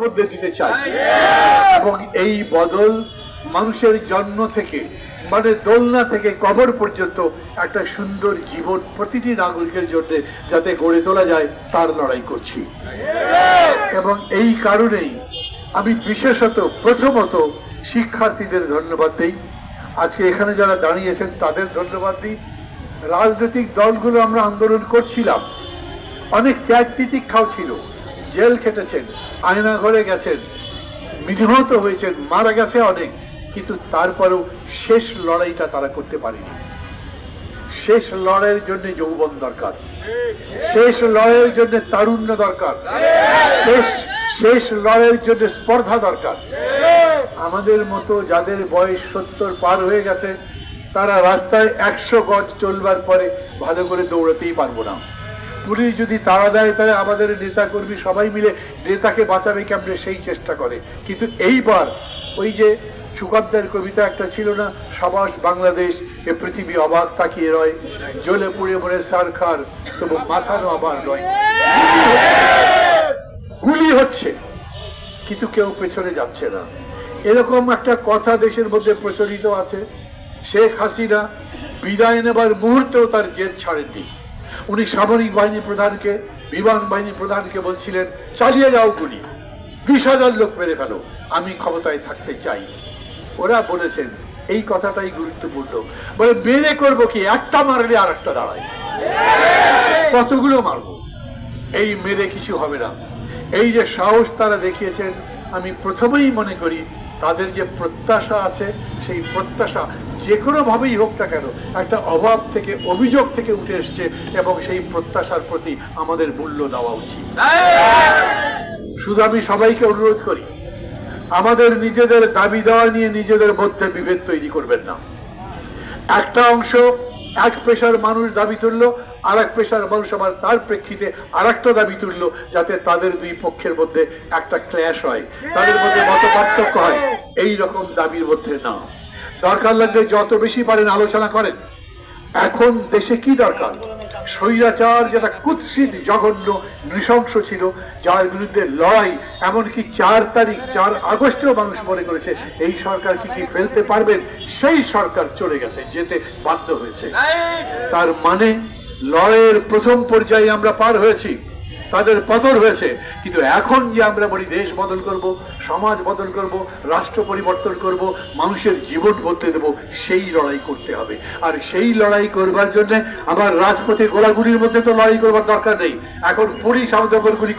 বদলে দিতে চাই এবং এই বদল মানুষের জন্ম থেকে মানে দোলনা থেকে কবর পর্যন্ত একটা সুন্দর জীবন প্রতিটি নাগরিকের জন্য যাতে গড়ে তোলা যায় তার লড়াই করছি। এবং এই কারণেই আমি বিশেষত প্রথমত শিক্ষার্থীদের ধন্যবাদ দিই, আজকে এখানে যারা দাঁড়িয়েছেন তাদের ধন্যবাদ দিই। রাজনৈতিক দলগুলো আমরা আন্দোলন করছিলাম, অনেক ত্যাগ তিতিক্ষাও ছিল, জেল খেটেছেন, আয়না ঘরে গেছেন, নিহত হয়েছেন, মারা গেছে অনেক, কিন্তু তারপরেও শেষ লড়াইটা তারা করতে পারেনি। শেষ লড়াইয়ের জন্য যৌবন দরকার, শেষ লড়াইয়ের জন্য তারুণ্য দরকার, শেষ লড়াইয়ের জন্য স্পর্ধা দরকার। আমাদের মতো যাদের বয়স 70 পার হয়ে গেছে তারা রাস্তায় 100 গজ চলবার পরে ভালো করে দৌড়াতেই পারবো না। পুলিশ যদি তাড়া দেয় তাহলে আমাদের নেতা কর্মী সবাই মিলে নেতাকে বাঁচাবে কেমনে সেই চেষ্টা করে। কিন্তু এইবার ওই যে সুকান্তের কবিতা একটা ছিল না, সাবাস বাংলাদেশ এ পৃথিবী অবাক তাকিয়ে রয়, জ্বলে পুড়ে মরে সার খার তবু মাথানো আবার নয়। গুলি হচ্ছে কিন্তু কেউ পেছনে যাচ্ছে না, এরকম একটা কথা দেশের মধ্যে প্রচলিত আছে। শেখ হাসিনা বিদায় নেবার মুহূর্তেও তার জেদ ছাড়েননি। উনি সামরিক বাহিনী প্রধানকে, বিমান বাহিনী প্রধানকে বলছিলেন চালিয়ে যাও গুলি, 20,000 লোক মেরে ফেলো, আমি ক্ষমতায় থাকতে চাই। ওরা বলেছেন এই কথাটাই গুরুত্বপূর্ণ, বলে মেরে করবো কি, একটা মারলে আর একটা দাঁড়ায়, কতগুলো মারবো, এই মেরে কিছু হবে না। এই যে সাহস তারা দেখিয়েছেন, আমি প্রথমেই মনে করি তাদের যে প্রত্যাশা আছে সেই প্রত্যাশা যে কোনো ভাবেই হোক না কেন একটা অভাব থেকে, অভিযোগ থেকে উঠে এসছে এবং সেই প্রত্যাশার প্রতি আমাদের মূল্য দেওয়া উচিত। শুধু আমি সবাইকে অনুরোধ করি, আমাদের নিজেদের দাবি দেওয়া নিয়ে নিজেদের মধ্যে বিভেদ তৈরি করবেন না। একটা অংশ এক পেশার মানুষ দাবি তুললো, আর এক পেশার মানুষ আবার তার প্রেক্ষিতে আর একটা দাবি তুললো, যাতে তাদের দুই পক্ষের মধ্যে একটা ক্ল্যাশ হয়, তাদের মধ্যে মত পার্থক্য হয়। এই রকম দাবির মধ্যে না, দরকার লাগলে যত বেশি পারেন আলোচনা করেন। এখন দেশে কি দরকার? স্বৈরাচার যেটা কুৎসিত জঘন্য নৃশংস ছিল, যার বিরুদ্ধে লড়াই, এমনকি 4 আগস্টেও মানুষ মনে করেছে এই সরকার কি ফেলতে পারবেন, সেই সরকার চলে গেছে, যেতে বাধ্য হয়েছে। তার মানে লড়াইয়ের প্রথম পর্যায়ে আমরা পার হয়েছি, তাদের পতন হয়েছে। কিন্তু এখন যে আমরা বলি দেশ বদল করব, সমাজ বদল করব, রাষ্ট্র পরিবর্তন করব, মানুষের জীবন বদলে দেব, সেই লড়াই করতে হবে। আর সেই লড়াই করবার জন্য আবার রাজপথে গোলাগুলির মধ্যে তো লড়াই করবার দরকার নেই, এখন পুলিশ আমাদের উপর গুলি